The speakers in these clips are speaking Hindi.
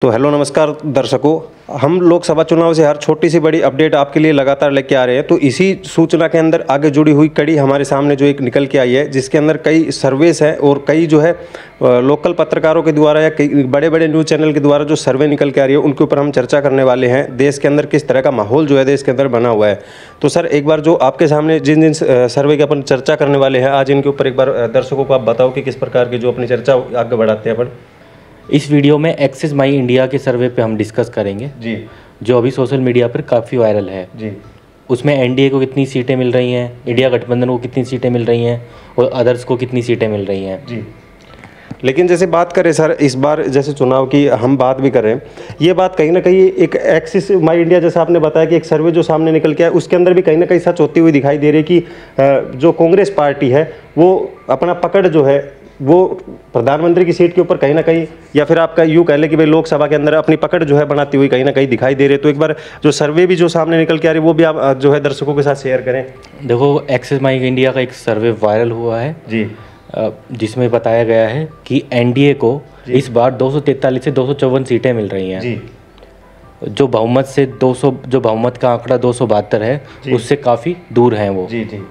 तो हेलो नमस्कार दर्शकों, हम लोकसभा चुनाव से हर छोटी सी बड़ी अपडेट आपके लिए लगातार लेके आ रहे हैं। तो इसी सूचना के अंदर आगे जुड़ी हुई कड़ी हमारे सामने जो एक निकल के आई है, जिसके अंदर कई सर्वेस हैं और कई जो है लोकल पत्रकारों के द्वारा या कई बड़े बड़े न्यूज़ चैनल के द्वारा जो सर्वे निकल के आ रही है, उनके ऊपर हम चर्चा करने वाले हैं। देश के अंदर किस तरह का माहौल जो है देश के अंदर बना हुआ है। तो सर, एक बार जो आपके सामने जिन जिन सर्वे के अपन चर्चा करने वाले हैं आज, इनके ऊपर एक बार दर्शकों को आप बताओ कि किस प्रकार की जो अपनी चर्चा आगे बढ़ाते हैं अपन। इस वीडियो में एक्सिस माई इंडिया के सर्वे पे हम डिस्कस करेंगे जी, जो अभी सोशल मीडिया पर काफ़ी वायरल है जी, उसमें एनडीए को कितनी सीटें मिल रही हैं, इंडिया गठबंधन को कितनी सीटें मिल रही हैं और अदर्स को कितनी सीटें मिल रही हैं। जी। लेकिन जैसे बात करें सर, इस बार जैसे चुनाव की हम बात भी करें, ये बात कहीं ना कहीं एक एक्सिस माई इंडिया, जैसा आपने बताया कि एक सर्वे जो सामने निकल के आया, उसके अंदर भी कहीं ना कहीं सच होती हुई दिखाई दे रही है कि जो कांग्रेस पार्टी है वो अपना पकड़ जो है वो प्रधानमंत्री की सीट के ऊपर कहीं ना कहीं, या फिर आपका यूँ कह लें कि भाई लोकसभा के अंदर अपनी पकड़ जो है बनाती हुई कहीं ना कहीं दिखाई दे रही है। तो एक बार जो सर्वे भी जो सामने निकल के आ रही है वो भी आप जो है दर्शकों के साथ शेयर करें। देखो, एक्सिस माई इंडिया का एक सर्वे वायरल हुआ है जी, जिसमें बताया गया है कि एनडीए को इस बार 243 से 254 सीटें मिल रही हैं। जी, जो बहुमत से 200, जो बहुमत का आंकड़ा 272 है, उससे काफ़ी दूर हैं वो। जी, जी,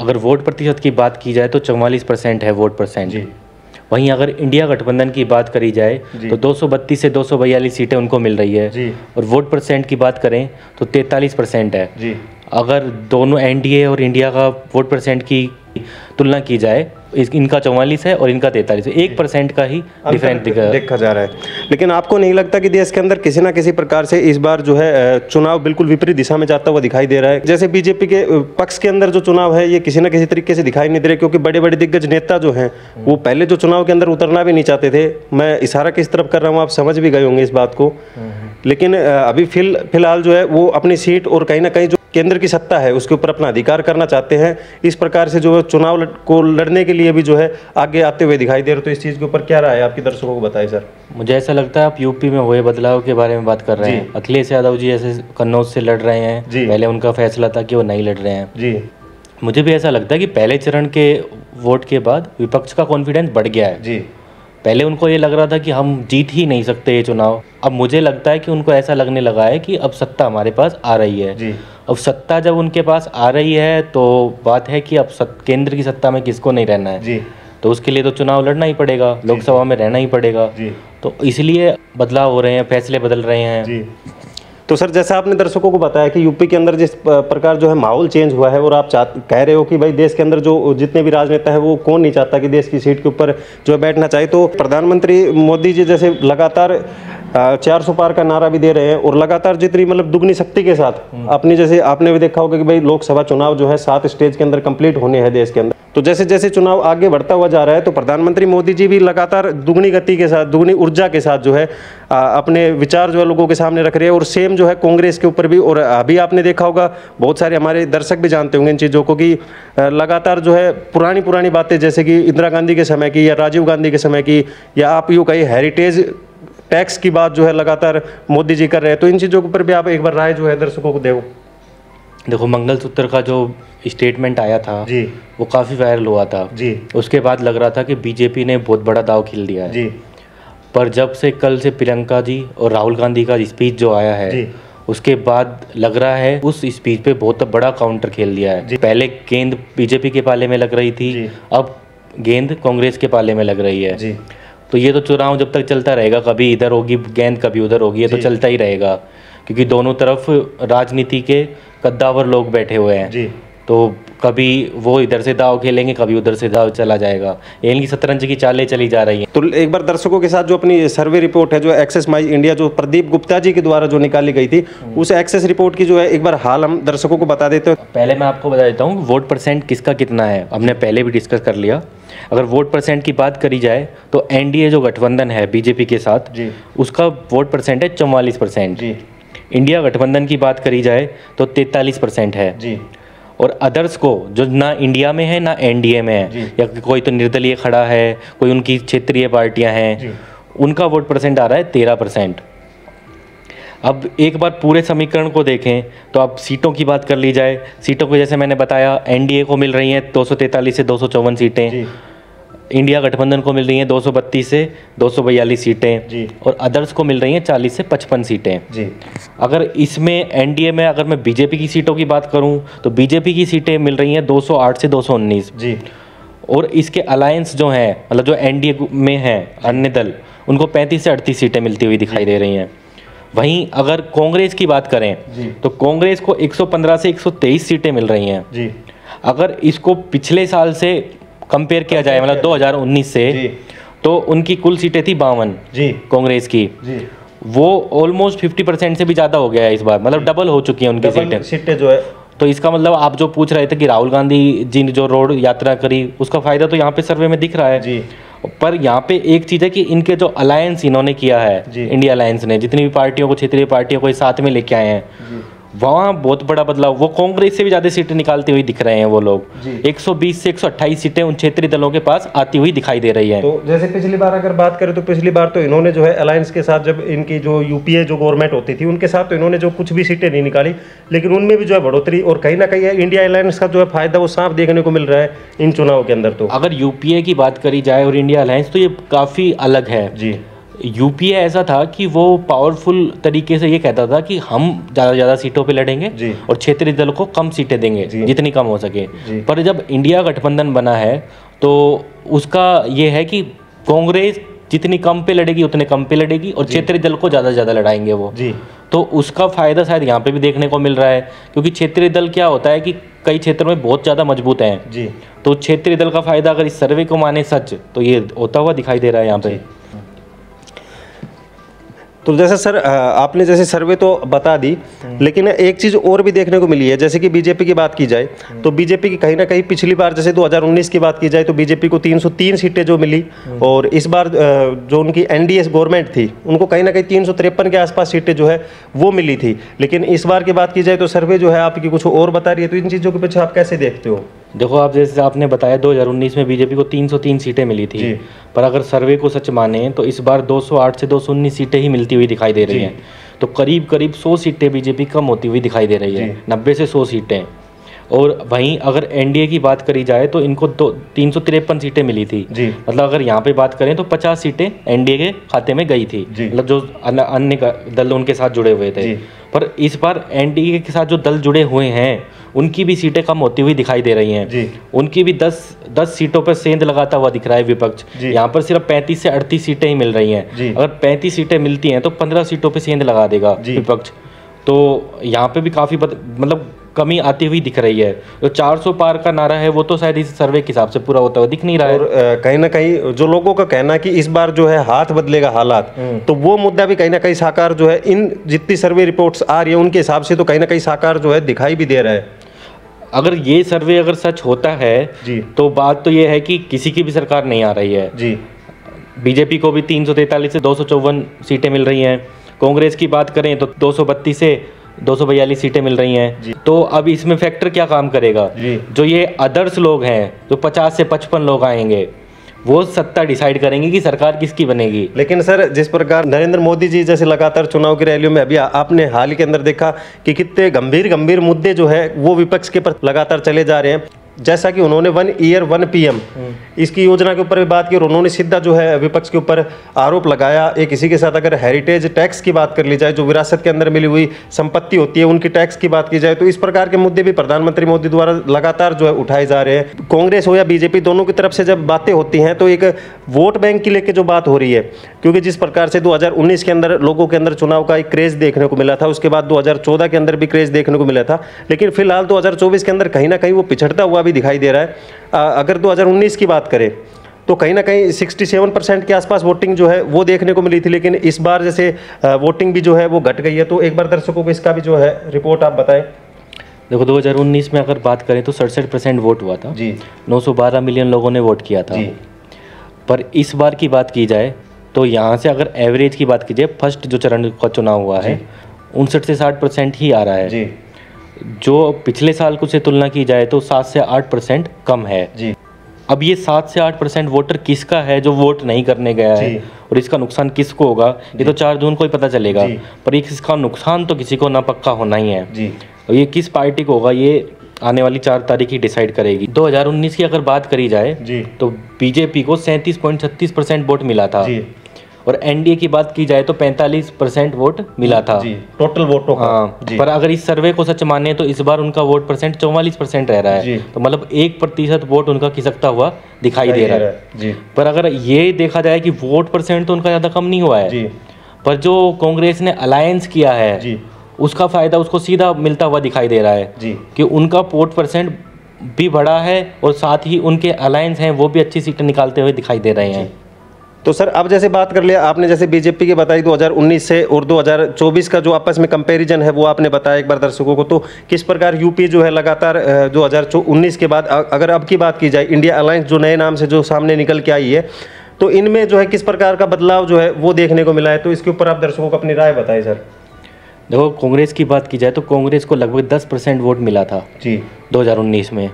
अगर वोट प्रतिशत की बात की जाए तो 44% है वोट परसेंट। जी, वहीं अगर इंडिया गठबंधन की बात करी जाए तो 232 से 242 सीटें उनको मिल रही है जी, और वोट परसेंट की बात करें तो 43% है। जी, अगर दोनों एनडीए और इंडिया का वोट परसेंट की तुलना की जाए, इनका 44 है और इनका 43 है, 1% का ही डिफरेंस देखा जा रहा है। लेकिन आपको नहीं लगता कि देश के अंदर किसी ना किसी प्रकार से इस बार जो है चुनाव बिल्कुल विपरीत दिशा में जाता हुआ दिखाई दे रहा है? जैसे बीजेपी के पक्ष के अंदर जो चुनाव है ये किसी ना किसी तरीके से दिखाई नहीं दे रहे, क्योंकि बड़े बड़े दिग्गज नेता जो हैं वो पहले जो चुनाव के अंदर उतरना भी नहीं चाहते थे। मैं इशारा किस तरफ कर रहा हूँ आप समझ भी गए होंगे इस बात को। लेकिन अभी फिलहाल जो है वो अपनी सीट और कहीं ना कहीं जो केंद्र की सत्ता है उसके ऊपर अपना अधिकार करना चाहते हैं। इस प्रकार से जो चुनाव को लड़ने के लिए भी जो है आगे आते हुए दिखाई दे रहे। तो इस चीज़ के ऊपर क्या राय है आपकी, दर्शकों को बताएं सर। मुझे ऐसा लगता है आप यूपी में हुए बदलाव के बारे में बात कर रहे हैं। अखिलेश यादव जी ऐसे कन्नौज से लड़ रहे हैं, पहले उनका फैसला था कि वो नहीं लड़ रहे हैं। जी, मुझे भी ऐसा लगता है कि पहले चरण के वोट के बाद विपक्ष का कॉन्फिडेंस बढ़ गया है। जी, पहले उनको ये लग रहा था कि हम जीत ही नहीं सकते ये चुनाव। अब मुझे लगता है कि उनको ऐसा लगने लगा है कि अब सत्ता हमारे पास आ रही है। जी, अब सत्ता जब उनके पास आ रही है तो बात है कि अब केंद्र की सत्ता में किसको नहीं रहना है। जी, तो उसके लिए तो चुनाव लड़ना ही पड़ेगा, लोकसभा में रहना ही पड़ेगा। जी, तो इसलिए बदलाव हो रहे हैं, फैसले बदल रहे हैं। जी। तो सर, जैसा आपने दर्शकों को बताया कि यूपी के अंदर जिस प्रकार जो है माहौल चेंज हुआ है, और आप कह रहे हो कि भाई देश के अंदर जो जितने भी राजनेता है वो कौन नहीं चाहता कि देश की सीट के ऊपर जो है बैठना चाहिए। तो प्रधानमंत्री मोदी जी जैसे लगातार 400 पार का नारा भी दे रहे हैं और लगातार जितनी मतलब दुगनी शक्ति के साथ अपनी, जैसे आपने भी देखा होगा कि भाई लोकसभा चुनाव जो है 7 स्टेज के अंदर कंप्लीट होने हैं देश के अंदर। तो जैसे जैसे चुनाव आगे बढ़ता हुआ जा रहा है तो प्रधानमंत्री मोदी जी भी लगातार दुगनी गति के साथ, दुगनी ऊर्जा के साथ जो है अपने विचार जो है लोगों के सामने रख रहे हैं। और सेम जो है कांग्रेस के ऊपर भी, और अभी आपने देखा होगा बहुत सारे हमारे दर्शक भी जानते होंगे इन चीज़ों को कि लगातार जो है पुरानी पुरानी बातें, जैसे कि इंदिरा गांधी के समय की या राजीव गांधी के समय की, या आप यूँ कहिए हेरिटेज टैक्स की बात जो है लगातार मोदी जी कर रहे हैं। तो इन चीज़ों के ऊपर भी आप एक बार राय जो है दर्शकों को देखो, मंगलसूत्र का जो स्टेटमेंट आया था जी, वो काफ़ी वायरल हुआ था जी, उसके बाद लग रहा था कि बीजेपी ने बहुत बड़ा दाव खेल दिया है जी, पर जब से कल से प्रियंका जी और राहुल गांधी का स्पीच जो आया है जी, उसके बाद लग रहा है उस स्पीच पे बहुत बड़ा काउंटर खेल दिया है। पहले गेंद बीजेपी के पाले में लग रही थी, अब गेंद कांग्रेस के पाले में लग रही है। जी, तो ये तो चुनाव जब तक चलता रहेगा, कभी इधर होगी गेंद कभी उधर होगी, ये तो चलता ही रहेगा, क्योंकि दोनों तरफ राजनीति के कद्दावर लोग बैठे हुए हैं। जी। तो कभी वो इधर से दाव खेलेंगे, कभी उधर से दाव चला जाएगा। इनकी शतरंज की चालें चली जा रही हैं। तो एक बार दर्शकों के साथ जो अपनी सर्वे रिपोर्ट है, जो एक्सेस माई इंडिया जो प्रदीप गुप्ता जी के द्वारा जो निकाली गई थी, उस एक्सेस रिपोर्ट की जो है एक बार हाल हम दर्शकों को बता देते हैं। पहले मैं आपको बता देता हूँ वोट परसेंट किसका कितना है, हमने पहले भी डिस्कस कर लिया। अगर वोट परसेंट की बात करी जाए तो एनडीए जो गठबंधन है बीजेपी के साथ जी, उसका वोट परसेंट है 44%। जी, इंडिया गठबंधन की बात करी जाए तो 43% है। जी, और अदर्स को जो ना इंडिया में है ना एनडीए में है, या कोई तो निर्दलीय खड़ा है, कोई उनकी क्षेत्रीय पार्टियां हैं, उनका वोट परसेंट आ रहा है 13%। अब एक बार पूरे समीकरण को देखें तो अब सीटों की बात कर ली जाए। सीटों को जैसे मैंने बताया एनडीए को मिल रही हैं 243 से 254 सीटें, इंडिया गठबंधन को मिल रही हैं 232 से 242 सीटें जी। और अदर्स को मिल रही हैं 40 से 55 सीटें जी। अगर इसमें एनडीए में अगर मैं बीजेपी की सीटों की बात करूं तो बीजेपी की सीटें मिल रही हैं 208 से 219 जी। और इसके अलायंस जो हैं मतलब जो एनडीए में हैं अन्य दल उनको 35 से 38 सीटें मिलती हुई दिखाई दे रही हैं। वहीं अगर कांग्रेस की बात करें जी। तो कांग्रेस को 115 से 123 सीटें मिल रही हैं। जी। अगर इसको पिछले साल से कंपेयर किया जाए मतलब 2019 से जी। तो उनकी कुल सीटें थी 52 जी। कांग्रेस की, जी। वो ऑलमोस्ट 50% से भी ज़्यादा हो गया है इस बार, मतलब डबल हो चुकी हैं उनकी सीटें। सीटें जो है, तो इसका मतलब आप जो पूछ रहे थे कि राहुल गांधी जी ने जो रोड यात्रा करी उसका फ़ायदा तो यहाँ पे सर्वे में दिख रहा है जी। पर यहाँ पे एक चीज़ है कि इनके जो अलायंस इन्होंने किया है जी। इंडिया अलायंस ने जितनी भी पार्टियों को क्षेत्रीय पार्टियों को साथ में लेके आए हैं वहाँ बहुत बड़ा बदलाव, वो कांग्रेस से भी ज़्यादा सीटें निकालते हुए दिख रहे हैं वो लोग। 120 से 128 सीटें उन क्षेत्रीय दलों के पास आती हुई दिखाई दे रही है। तो जैसे पिछली बार अगर बात करें तो पिछली बार तो इन्होंने जो है अलायंस के साथ, जब इनकी जो यूपीए जो गवर्नमेंट होती थी उनके साथ तो इन्होंने जो कुछ भी सीटें नहीं निकाली, लेकिन उनमें भी जो है बढ़ोतरी और कहीं ना कहीं इंडिया अलायंस का जो है फायदा वो साफ देखने को मिल रहा है इन चुनाव के अंदर। तो अगर यूपीए की बात करी जाए और इंडिया अलायंस तो ये काफ़ी अलग है जी। यूपीए ऐसा था कि वो पावरफुल तरीके से ये कहता था कि हम ज़्यादा से ज़्यादा सीटों पे लड़ेंगे जी। और क्षेत्रीय दल को कम सीटें देंगे जितनी कम हो सके। पर जब इंडिया गठबंधन बना है तो उसका ये है कि कांग्रेस जितनी कम पे लड़ेगी उतने कम पे लड़ेगी और क्षेत्रीय दल को ज़्यादा से ज़्यादा लड़ाएंगे वो जी। तो उसका फ़ायदा शायद यहाँ पे भी देखने को मिल रहा है क्योंकि क्षेत्रीय दल क्या होता है कि कई क्षेत्रों में बहुत ज़्यादा मजबूत हैं जी। तो क्षेत्रीय दल का फ़ायदा अगर इस सर्वे को माने सच तो ये होता हुआ दिखाई दे रहा है यहाँ पे। तो जैसे सर आपने जैसे सर्वे तो बता दी, लेकिन एक चीज़ और भी देखने को मिली है, जैसे कि बीजेपी की बात की जाए तो बीजेपी की कहीं ना कहीं पिछली बार जैसे 2019 की बात की जाए तो बीजेपी को 303 सीटें जो मिली और इस बार जो उनकी एनडीए गवर्नमेंट थी उनको कहीं ना कहीं 353 के आसपास सीटें जो है वो मिली थी। लेकिन इस बार की बात की जाए तो सर्वे जो है आपकी कुछ और बता रही है, तो इन चीज़ों के पीछे आप कैसे देखते हो? देखो आप जैसे आपने बताया 2019 में बीजेपी को 303 सीटें मिली थी पर अगर सर्वे को सच माने तो इस बार 208 से 219 सीटें ही मिलती हुई दिखाई दे रही हैं। तो करीब करीब 100 सीटें बीजेपी कम होती हुई दिखाई दे रही है, 90 से 100 सीटें। और वहीं अगर एनडीए की बात करी जाए तो इनको 353 सीटें मिली थी, मतलब अगर यहाँ पे बात करें तो 50 सीटें एनडीए के खाते में गई थी, मतलब जो अन्य दल उनके साथ जुड़े हुए थे। पर इस बार एनडीए के साथ जो दल जुड़े हुए हैं उनकी भी सीटें कम होती हुई दिखाई दे रही हैं। उनकी भी 10 सीटों पर सेंध लगाता हुआ दिख रहा है विपक्ष। यहाँ पर सिर्फ 35 से 38 सीटें ही मिल रही हैं। अगर 35 सीटें मिलती हैं तो 15 सीटों पर सेंध लगा देगा विपक्ष। तो यहाँ पे भी काफ़ी मतलब कमी आती हुई दिख रही है। जो 400 पार का नारा है वो तो शायद इस सर्वे के हिसाब से पूरा होता हुआ दिख नहीं रहा है। और कहीं ना कहीं जो लोगों का कहना है कि इस बार जो है हाथ बदलेगा हालात, तो वो मुद्दा भी कहीं ना कहीं साकार जो है इन जितनी सर्वे रिपोर्ट्स आ रही है उनके हिसाब से तो कहीं ना कहीं साकार जो है दिखाई भी दे रहा है। अगर ये सर्वे अगर सच होता है तो बात तो ये है कि किसी की भी सरकार नहीं आ रही है जी। बीजेपी को भी 343 से 254 सीटें मिल रही हैं। कांग्रेस की बात करें तो 232 से 242 सीटें मिल रही हैं। तो अब इसमें फैक्टर क्या काम करेगा? जो ये अदर्स लोग हैं जो 50 से 55 लोग आएंगे वो सत्ता डिसाइड करेंगे कि सरकार किसकी बनेगी। लेकिन सर जिस प्रकार नरेंद्र मोदी जी जैसे लगातार चुनाव की रैलियों में अभी आपने हाल के अंदर देखा कि कितने गंभीर मुद्दे जो है वो विपक्ष के पर लगातार चले जा रहे हैं, जैसा कि उन्होंने 1 ईयर 1 PM इसकी योजना के ऊपर भी बात की और उन्होंने सीधा जो है विपक्ष के ऊपर आरोप लगाया। एक इसी के साथ अगर हेरिटेज टैक्स की बात कर ली जाए, जो विरासत के अंदर मिली हुई संपत्ति होती है उनकी टैक्स की बात की जाए, तो इस प्रकार के मुद्दे भी प्रधानमंत्री मोदी द्वारा लगातार जो है उठाए जा रहे हैं। कांग्रेस हो या बीजेपी दोनों की तरफ से जब बातें होती हैं तो एक वोट बैंक की लेकर जो बात हो रही है, क्योंकि जिस प्रकार से 2019 के अंदर लोगों के अंदर चुनाव का एक क्रेज देखने को मिला था, उसके बाद 2014 के अंदर भी क्रेज देखने को मिला था, लेकिन फिलहाल 2024 के अंदर कहीं ना कहीं वो पिछड़ता हुआ भी दिखाई दे रहा है। अगर 2019 की बात करें तो कहीं ना कहीं 67% के आसपास वोटिंग जो है वो देखने को मिली थी, लेकिन इस बार जैसे वोटिंग भी जो है वो घट गई है। तो एक बार दर्शकों को इसका भी जो है रिपोर्ट आप बताएं। देखो 2019 में अगर बात करें तो 67% वोट हुआ था जी। 912 मिलियन लोगों ने वोट किया था जी। पर इस बार की बात की जाए तो यहाँ से अगर एवरेज की बात की जाए, फर्स्ट जो चरण का चुनाव हुआ है 59 से 60% ही आ रहा है जी। जो पिछले साल को से तुलना की जाए तो 7 से 8% कम है जी। अब ये 7 से 8% वोटर किसका है जो वोट नहीं करने गया है और इसका नुकसान किसको होगा ये तो 4 जून को ही पता चलेगा। पर इसका नुकसान तो किसी को ना पक्का होना ही है जी। और ये किस पार्टी को होगा ये आने वाली 4 तारीख ही डिसाइड करेगी। 2019 की अगर बात करी जाए जी तो बीजेपी को 37.36% वोट मिला था जी और एनडीए की बात की जाए तो 45% वोट मिला था जी, टोटल वोटों का। हाँ, जी पर अगर इस सर्वे को सच माने तो इस बार उनका वोट परसेंट 44% रह रहा जी। है, तो मतलब 1% वोट उनका खिसकता हुआ दिखाई दे रहा है। जी पर अगर ये देखा जाए कि वोट परसेंट तो उनका ज़्यादा कम नहीं हुआ है, जी पर जो कांग्रेस ने अलायंस किया है जी उसका फायदा उसको सीधा मिलता हुआ दिखाई दे रहा है जी कि उनका वोट परसेंट भी बढ़ा है और साथ ही उनके अलायंस हैं वो भी अच्छी सीटें निकालते हुए दिखाई दे रहे हैं। तो सर अब जैसे बात कर लिया आपने, जैसे बीजेपी की बताई 2019 से और 2024 का जो आपस में कंपैरिजन है वो आपने बताया एक बार दर्शकों को, तो किस प्रकार यूपी जो है लगातार 2019 के बाद अगर अब की बात की जाए इंडिया अलायंस जो नए नाम से जो सामने निकल के आई है, तो इनमें जो है किस प्रकार का बदलाव जो है वो देखने को मिला है, तो इसके ऊपर आप दर्शकों को अपनी राय बताएं सर। देखो कांग्रेस की बात की जाए तो कांग्रेस को लगभग 10% वोट मिला था जी 2019 में,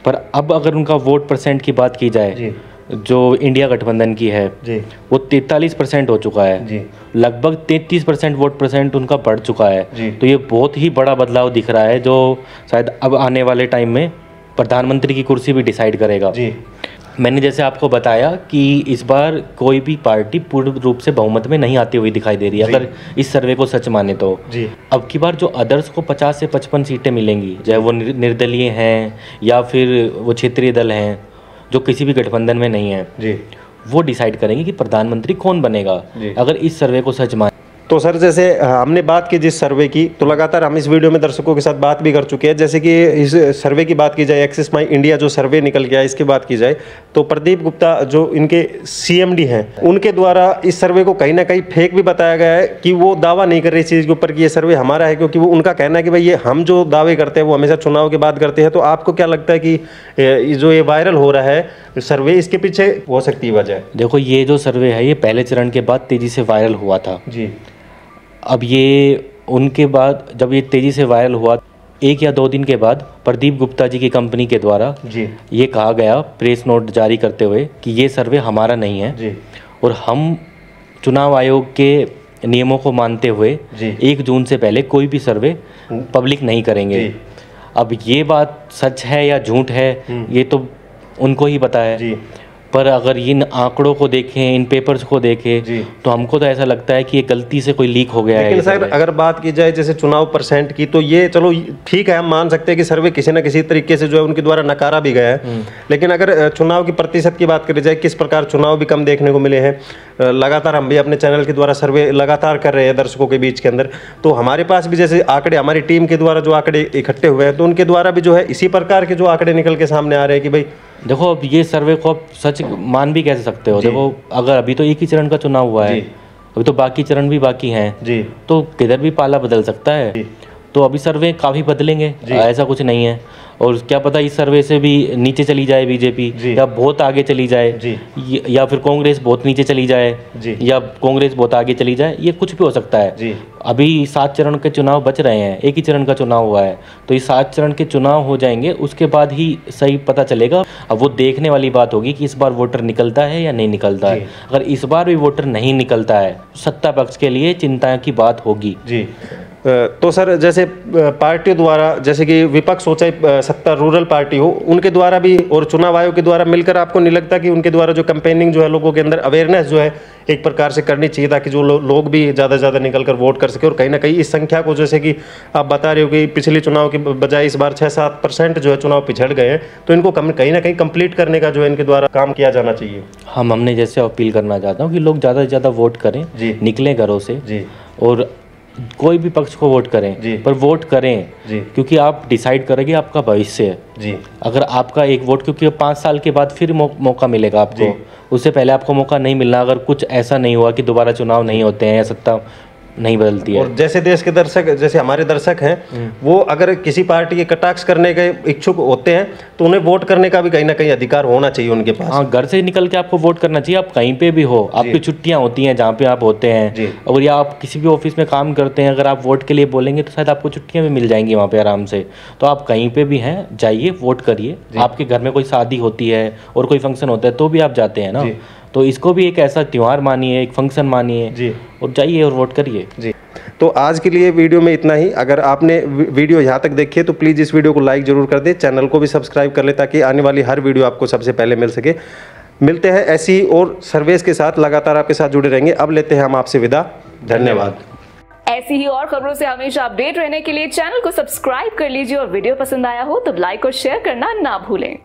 पर अब अगर उनका वोट परसेंट की बात की जाए जी जो इंडिया गठबंधन की है जी वो 43% हो चुका है जी लगभग 33% वोट परसेंट उनका बढ़ चुका है। जी। तो ये बहुत ही बड़ा बदलाव दिख रहा है जो शायद अब आने वाले टाइम में प्रधानमंत्री की कुर्सी भी डिसाइड करेगा। जी मैंने जैसे आपको बताया कि इस बार कोई भी पार्टी पूर्ण रूप से बहुमत में नहीं आती हुई दिखाई दे रही है जी। अगर इस सर्वे को सच माने तो। जी अब की बार जो अदर्स को 50 से 55 सीटें मिलेंगी, चाहे वो निर्दलीय हैं या फिर वो क्षेत्रीय दल हैं जो किसी भी गठबंधन में नहीं है, जी वो डिसाइड करेंगे कि प्रधानमंत्री कौन बनेगा जी। अगर इस सर्वे को सच माने। तो सर जैसे हमने बात की जिस सर्वे की, तो लगातार हम इस वीडियो में दर्शकों के साथ बात भी कर चुके हैं, जैसे कि इस सर्वे की बात की जाए, एक्सिस माई इंडिया जो सर्वे निकल गया इसकी बात की जाए, तो प्रदीप गुप्ता जो इनके सीएमडी हैं उनके द्वारा इस सर्वे को कहीं ना कहीं फेक भी बताया गया है कि वो दावा नहीं कर रही इस चीज़ के ऊपर कि ये सर्वे हमारा है, क्योंकि वो उनका कहना है कि भाई ये हम जो दावे करते हैं वो हमेशा चुनाव के बाद करते हैं। तो आपको क्या लगता है कि जो ये वायरल हो रहा है सर्वे, इसके पीछे हो सकती है वजह? देखो ये जो सर्वे है ये पहले चरण के बाद तेज़ी से वायरल हुआ था। जी अब ये उनके बाद जब ये तेज़ी से वायरल हुआ 1 या 2 दिन के बाद प्रदीप गुप्ता जी की कंपनी के द्वारा जी ये कहा गया प्रेस नोट जारी करते हुए कि ये सर्वे हमारा नहीं है जी और हम चुनाव आयोग के नियमों को मानते हुए जी 1 जून से पहले कोई भी सर्वे पब्लिक नहीं करेंगे। जी अब ये बात सच है या झूठ है ये तो उनको ही पता है, जी पर अगर इन आंकड़ों को देखें, इन पेपर्स को देखें जी। तो हमको तो ऐसा लगता है कि ये गलती से कोई लीक हो गया है। लेकिन सर अगर बात की जाए जैसे चुनाव परसेंट की, तो ये चलो ठीक है, हम मान सकते हैं कि सर्वे किसी न किसी तरीके से जो है उनके द्वारा नकारा भी गया है, लेकिन अगर चुनाव की प्रतिशत की बात करी जाए, किस प्रकार चुनाव भी कम देखने को मिले हैं, लगातार हम भी अपने चैनल के द्वारा सर्वे लगातार कर रहे हैं दर्शकों के बीच के अंदर, तो हमारे पास भी जैसे आंकड़े हमारी टीम के द्वारा जो आंकड़े इकट्ठे हुए हैं, तो उनके द्वारा भी जो है इसी प्रकार के जो आंकड़े निकल के सामने आ रहे हैं कि भाई देखो अब ये सर्वे को आप सच मान भी कैसे सकते हो। देखो अगर अभी तो एक ही चरण का चुनाव हुआ है, अभी तो बाकी चरण भी बाकी हैं जी, तो किधर भी पाला बदल सकता है जी। तो अभी सर्वे काफ़ी बदलेंगे, ऐसा कुछ नहीं है। और क्या पता इस सर्वे से भी नीचे चली जाए बीजेपी, या बहुत आगे चली जाए, या फिर कांग्रेस बहुत नीचे चली जाए, या कांग्रेस बहुत आगे चली जाए, ये कुछ भी हो सकता है। अभी 7 चरण के चुनाव बच रहे हैं, एक ही चरण का चुनाव हुआ है, तो ये 7 चरण के चुनाव हो जाएंगे, उसके बाद ही सही पता चलेगा। अब वो देखने वाली बात होगी कि इस बार वोटर निकलता है या नहीं निकलता है। अगर इस बार भी वोटर नहीं निकलता है, सत्ता पक्ष के लिए चिंता की बात होगी। जी। तो सर जैसे पार्टियों द्वारा, जैसे कि विपक्ष हो चाहे सत्ता रूरल पार्टी हो, उनके द्वारा भी और चुनाव आयोग के द्वारा मिलकर आपको नहीं लगता कि उनके द्वारा जो कैंपेनिंग जो है लोगों के अंदर अवेयरनेस जो है एक प्रकार से करनी चाहिए, ताकि जो लोग भी ज़्यादा से ज़्यादा निकल कर वोट कर सके, और कहीं ना कहीं इस संख्या को, जैसे कि आप बता रहे हो कि पिछले चुनाव के बजाय इस बार 6-7% जो है चुनाव पिछड़ गए हैं, तो इनको कहीं ना कहीं कंप्लीट करने का जो है इनके द्वारा काम किया जाना चाहिए। हमने जैसे अपील करना चाहता हूँ कि लोग ज़्यादा से ज़्यादा वोट करें, निकलें घरों से, और कोई भी पक्ष को वोट करें, पर वोट करें क्योंकि आप डिसाइड करेंगे आपका भविष्य है। अगर आपका एक वोट, क्योंकि 5 साल के बाद फिर मौका मिलेगा आपको, उससे पहले आपको मौका नहीं मिलना अगर कुछ ऐसा नहीं हुआ कि दोबारा चुनाव नहीं होते हैं या सत्ता नहीं बदलती है। और जैसे देश के दर्शक, जैसे हमारे दर्शक हैं, वो अगर किसी पार्टी के कटाक्ष करने के इच्छुक होते हैं तो उन्हें वोट करने का भी कहीं ना कहीं अधिकार होना चाहिए उनके पास। हाँ, घर से निकल के आपको वोट करना चाहिए। आप कहीं पे भी हो, आपकी छुट्टियां होती हैं जहाँ पे आप होते हैं, और या आप किसी भी ऑफिस में काम करते हैं, अगर आप वोट के लिए बोलेंगे तो शायद आपको छुट्टियां भी मिल जाएंगी वहाँ पे आराम से। तो आप कहीं पे भी हैं, जाइए वोट करिए। आपके घर में कोई शादी होती है और कोई फंक्शन होता है तो भी आप जाते हैं ना, तो इसको भी एक ऐसा त्यौहार मानिए, एक फंक्शन मानिए जी, और जाइए और वोट करिए। जी। तो आज के लिए वीडियो में इतना ही। अगर आपने वीडियो यहाँ तक देखी है तो प्लीज़ इस वीडियो को लाइक जरूर कर दें, चैनल को भी सब्सक्राइब कर ले ताकि आने वाली हर वीडियो आपको सबसे पहले मिल सके। मिलते हैं ऐसी और सर्वेस के साथ, लगातार आपके साथ जुड़े रहेंगे। अब लेते हैं हम आपसे विदा। धन्यवाद। ऐसी ही और खबरों से हमेशा अपडेट रहने के लिए चैनल को सब्सक्राइब कर लीजिए और वीडियो पसंद आया हो तो लाइक और शेयर करना ना भूलें।